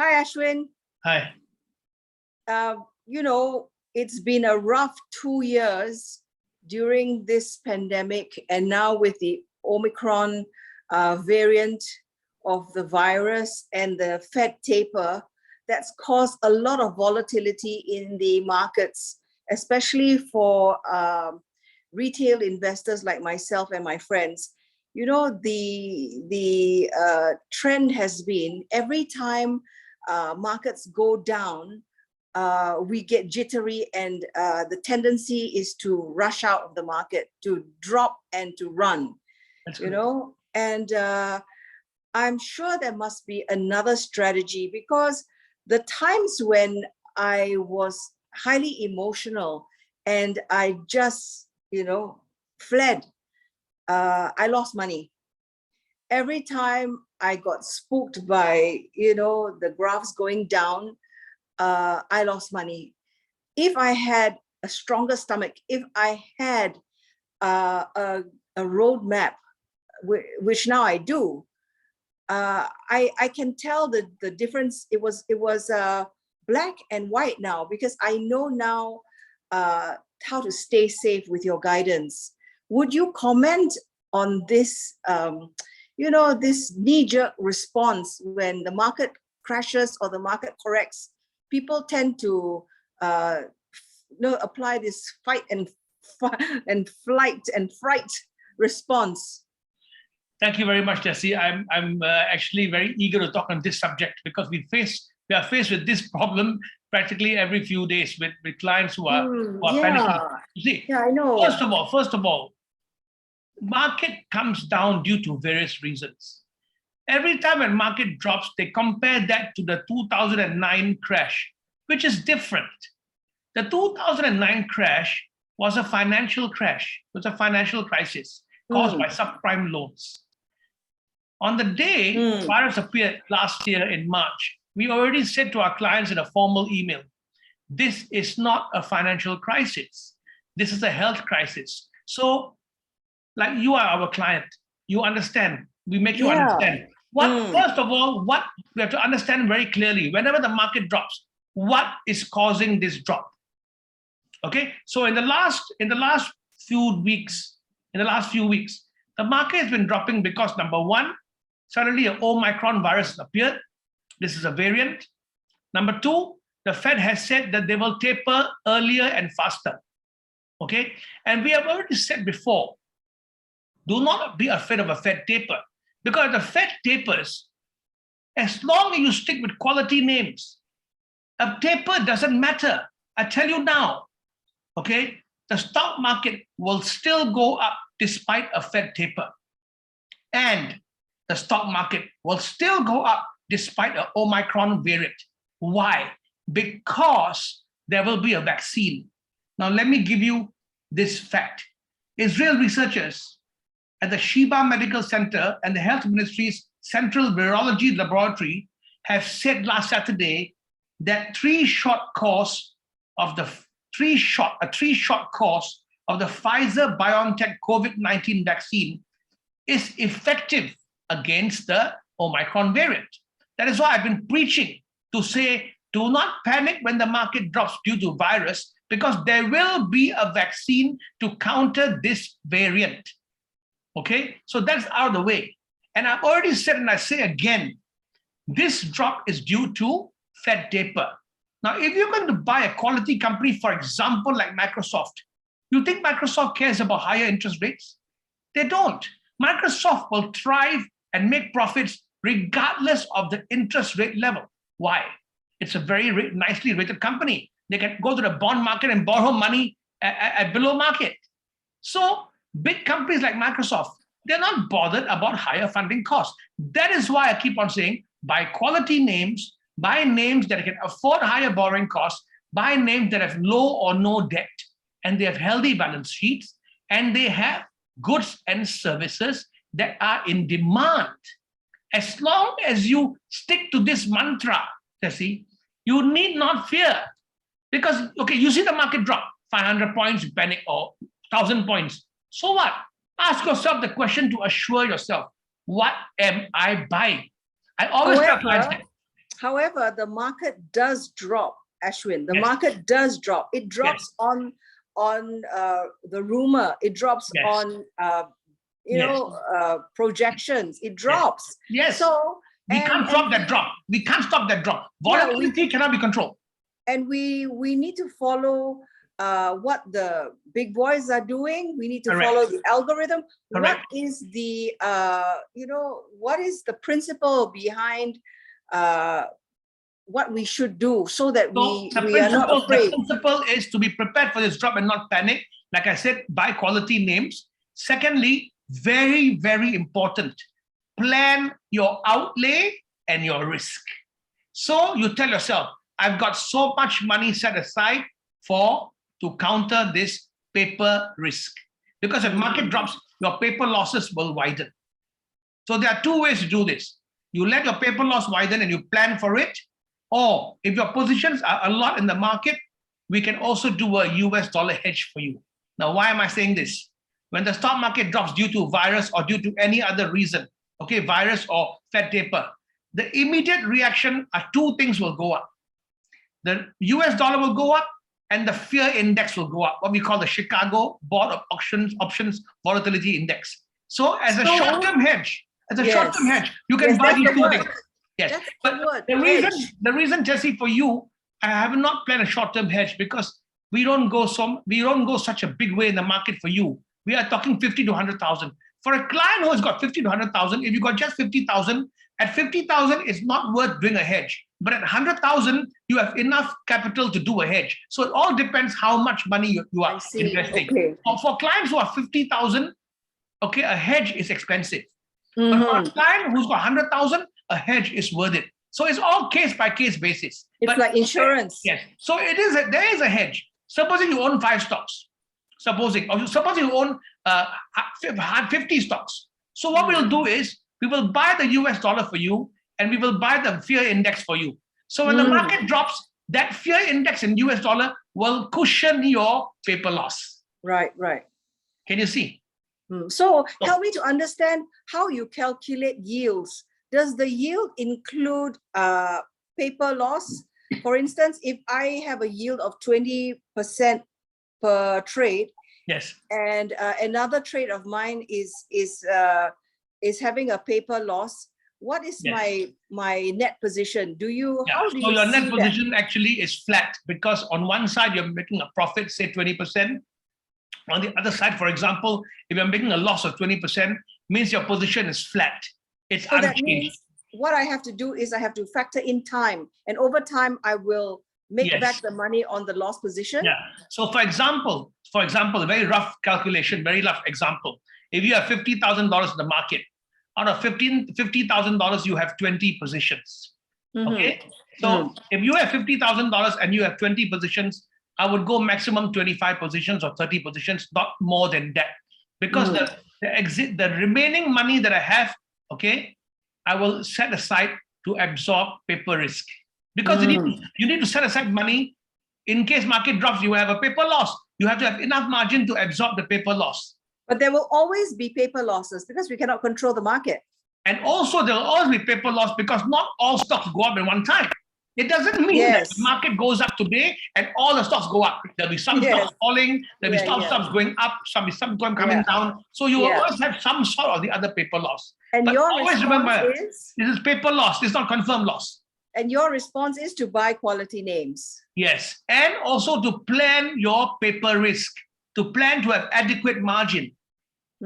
Hi, Ashwin. Hi. It's been a rough 2 years during this pandemic, and now with the Omicron variant of the virus and the Fed taper, that's caused a lot of volatility in the markets, especially for retail investors like myself and my friends. The trend has been every time markets go down, we get jittery, and the tendency is to rush out of the market, to drop and to run. And I'm sure there must be another strategy, because the times when I was highly emotional and I just, fled, I lost money. Every time I got spooked by, the graphs going down, I lost money. If I had a stronger stomach, if I had a roadmap, which now I do, I can tell the difference. It was black and white now, because I know now how to stay safe with your guidance. Would you comment on this, this knee-jerk response when the market crashes or the market corrects? People tend to apply this fight and flight and fright response. Thank you very much, Jessie. I'm actually very eager to talk on this subject, because we are faced with this problem practically every few days with clients who are panicking. You see, yeah, I know. First of all, market comes down due to various reasons. Every time when market drops, they compare that to the 2009 crash, which is different. The 2009 crash was a financial crash. It was a financial crisis caused by subprime loans. On the day the virus appeared last year in March, we already said to our clients in a formal email, this is not a financial crisis. This is a health crisis. So, like, you are our client. You understand. We make you understand. First of all, what we have to understand very clearly, whenever the market drops, what is causing this drop? Okay, so in the last few weeks, the market has been dropping because, number one, suddenly an Omicron virus appeared. This is a variant. Number two, the Fed has said that they will taper earlier and faster. Okay, and we have already said before, do not be afraid of a Fed taper, because the Fed tapers, as long as you stick with quality names, a taper doesn't matter. I tell you now, okay, the stock market will still go up despite a Fed taper. And the stock market will still go up despite an Omicron variant. Why? Because there will be a vaccine. Now, let me give you this fact. Israel researchers at the Sheba Medical Center and the Health Ministry's Central Virology Laboratory have said last Saturday that a three-shot course of the Pfizer-BioNTech COVID-19 vaccine is effective against the Omicron variant. That is why I've been preaching to say, do not panic when the market drops due to virus, because there will be a vaccine to counter this variant. Okay, so that's out of the way. And I've already said, and I say again, this drop is due to Fed taper. Now, if you're going to buy a quality company, for example, like Microsoft, you think Microsoft cares about higher interest rates? They don't. Microsoft will thrive and make profits regardless of the interest rate level. Why? It's a very nicely rated company. They can go to the bond market and borrow money at below market. So big companies like Microsoft, they're not bothered about higher funding costs. That is why I keep on saying, buy quality names, buy names that can afford higher borrowing costs, buy names that have low or no debt, and they have healthy balance sheets, and they have goods and services that are in demand. As long as you stick to this mantra, Jesse, you need not fear. Because, okay, you see the market drop 500 points, you panic, or 1,000 points. So what? Ask yourself the question to assure yourself, what am I buying? I always tell clients that. However, the market does drop, Ashwin. The Yes. market does drop. It drops on the rumor. It drops Yes. on Yes. projections. It drops. Yes. So we can't stop that drop. We can't stop that drop. Volatility cannot be controlled. And we need to follow what the big boys are doing. We need to Correct. follow the algorithm. Correct. What is the what is the principle behind what we should do so that we are not afraid? The principle is to be prepared for this drop and not panic. Like I said, buy quality names. Secondly, very, very important, plan your outlay and your risk. So you tell yourself, I've got so much money set aside to counter this paper risk. Because if market drops, your paper losses will widen. So there are two ways to do this. You let your paper loss widen and you plan for it. Or if your positions are a lot in the market, we can also do a US dollar hedge for you. Now, why am I saying this? When the stock market drops due to virus or due to any other reason, okay, virus or Fed taper, the immediate reaction are two things will go up. The US dollar will go up and the fear index will go up, what we call the Chicago Board of Options Volatility Index. So as a short-term hedge, you can buy these two things. Yes, but the reason, Jesse, for you, I have not planned a short-term hedge because we don't go such a big way in the market for you. We are talking 50 to 100,000. For a client who has got 50 to 100,000, if you got just 50,000, at 50,000, it's not worth doing a hedge. But at 100,000, you have enough capital to do a hedge. So it all depends how much money you are investing. Okay. For clients who are 50,000, okay, a hedge is expensive. But for a client who's got 100,000, a hedge is worth it. So it's all case by case basis. It's like insurance. Yes. So there is a hedge. Supposing you own 5 stocks. Supposing you own 50 stocks. So what we'll do is we will buy the US dollar for you and we will buy the fear index for you. So when the market drops, that fear index in US dollar will cushion your paper loss. Right. Can you see? So help me to understand how you calculate yields. Does the yield include paper loss? For instance, if I have a yield of 20% per trade, yes, and another trade of mine is having a paper loss, what is my net position? How do you so your net see position actually is flat because on one side you're making a profit, say 20%. On the other side, for example, if you're making a loss of 20%, means your position is flat. It's so unchanged. That means what I have to do is I have to factor in time, and over time I will make back the money on the loss position. Yeah. So for example, a very rough calculation, very rough example. If you have $50,000 in the market, out of $50,000, you have 20 positions. Okay. So if you have $50,000 and you have 20 positions, I would go maximum 25 positions or 30 positions, not more than that. Because the remaining money that I have, okay, I will set aside to absorb paper risk. Because you need to set aside money in case market drops, you have a paper loss. You have to have enough margin to absorb the paper loss. But there will always be paper losses because we cannot control the market. And also there will always be paper loss because not all stocks go up at one time. It doesn't mean that the market goes up today and all the stocks go up. There'll be some stocks falling, there'll be some stocks going up, some coming down. So you will always have some sort of the other paper loss. And but your always response remember, is? This is paper loss, it's not confirmed loss. And your response is to buy quality names. Yes, and also to plan your paper risk, to plan to have adequate margin.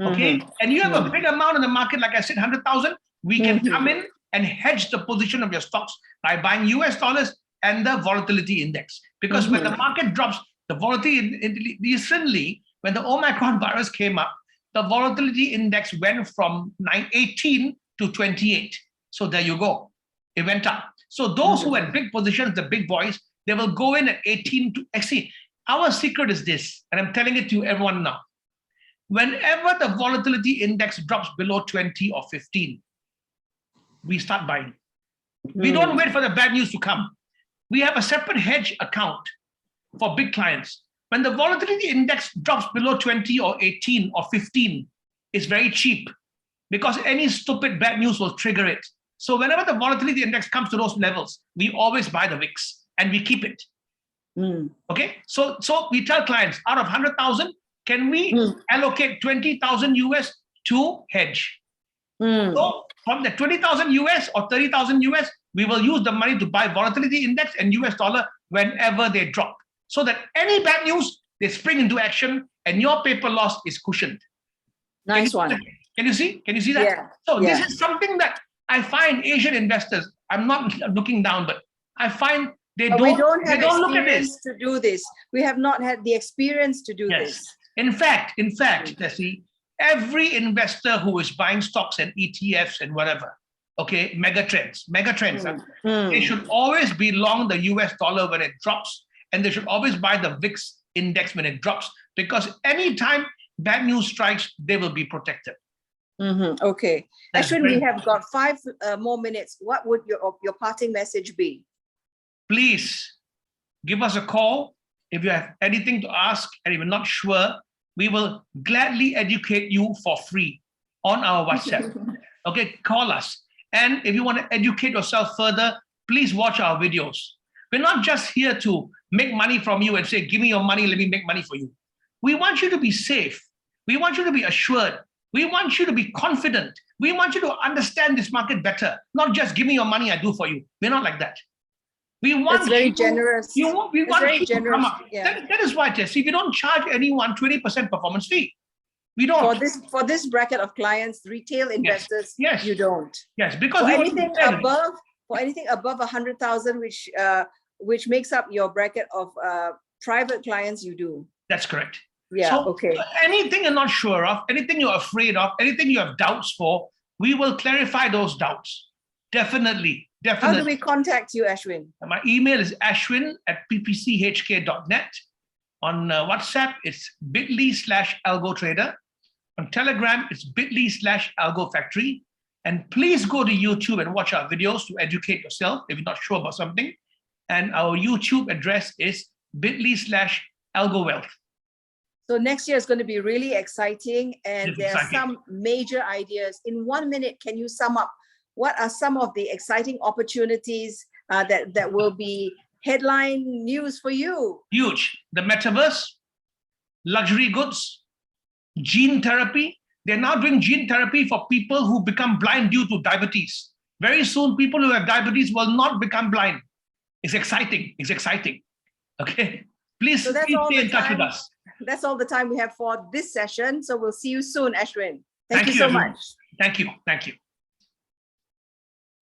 Okay, and you have a big amount in the market, like I said, 100,000. We can come in and hedge the position of your stocks by buying US dollars and the volatility index. Because when the market drops, the volatility, recently, when the Omicron virus came up, the volatility index went from 18 to 28. So there you go. It went up. So those who had big positions, the big boys, they will go in at 18 to, see, our secret is this, and I'm telling it to everyone now. Whenever the volatility index drops below 20 or 15, we start buying. We don't wait for the bad news to come. We have a separate hedge account for big clients. When the volatility index drops below 20 or 18 or 15, it's very cheap because any stupid bad news will trigger it. So whenever the volatility index comes to those levels, we always buy the VIX and we keep it. Okay, so we tell clients, out of 100,000, can we allocate 20,000 US to hedge? So from the 20,000 US or 30,000 US, we will use the money to buy volatility index and US dollar whenever they drop, so that any bad news, they spring into action and your paper loss is cushioned. Nice one. Can you see? Can you see that? Yeah. So this is something that I find Asian investors, I'm not looking down, but I find they don't have look at this. experience to do this. We have not had the experience to do this. In fact, Tessie, every investor who is buying stocks and ETFs and whatever, okay, mega trends, they should always be long the US dollar when it drops, and they should always buy the VIX index when it drops, because anytime bad news strikes, they will be protected. Okay. Ashwin, we have got 5 more minutes. What would your parting message be? Please give us a call if you have anything to ask and if you're not sure. We will gladly educate you for free on our WhatsApp. Okay, call us. And if you want to educate yourself further, please watch our videos. We're not just here to make money from you and say, give me your money, let me make money for you. We want you to be safe. We want you to be assured. We want you to be confident. We want you to understand this market better. Not just give me your money, I do for you. We're not like that. We want It's very generous. We want you to come up. Yeah. That is why, Tessie, we don't charge anyone 20% performance fee. We don't. For this bracket of clients, retail investors, yes. You don't. Yes, because for anything above 100,000, which makes up your bracket of private clients, you do. That's correct. Yeah. So okay. Anything you're not sure of, anything you're afraid of, anything you have doubts for, we will clarify those doubts. Definitely. How do we contact you, Ashwin? My email is ashwin@ppchk.net. On WhatsApp, it's bit.ly/algotrader. On Telegram, it's bit.ly/algofactory. And please go to YouTube and watch our videos to educate yourself if you're not sure about something. And our YouTube address is bit.ly/algowealth. So next year is going to be really exciting, and there are some major ideas. In 1 minute, can you sum up what are some of the exciting opportunities that will be headline news for you? Huge. The metaverse, luxury goods, gene therapy. They're now doing gene therapy for people who become blind due to diabetes. Very soon, people who have diabetes will not become blind. It's exciting. It's exciting. Okay. Please stay in touch with us. That's all the time we have for this session. So we'll see you soon, Ashwin. Thank you so much. Thank you. Thank you.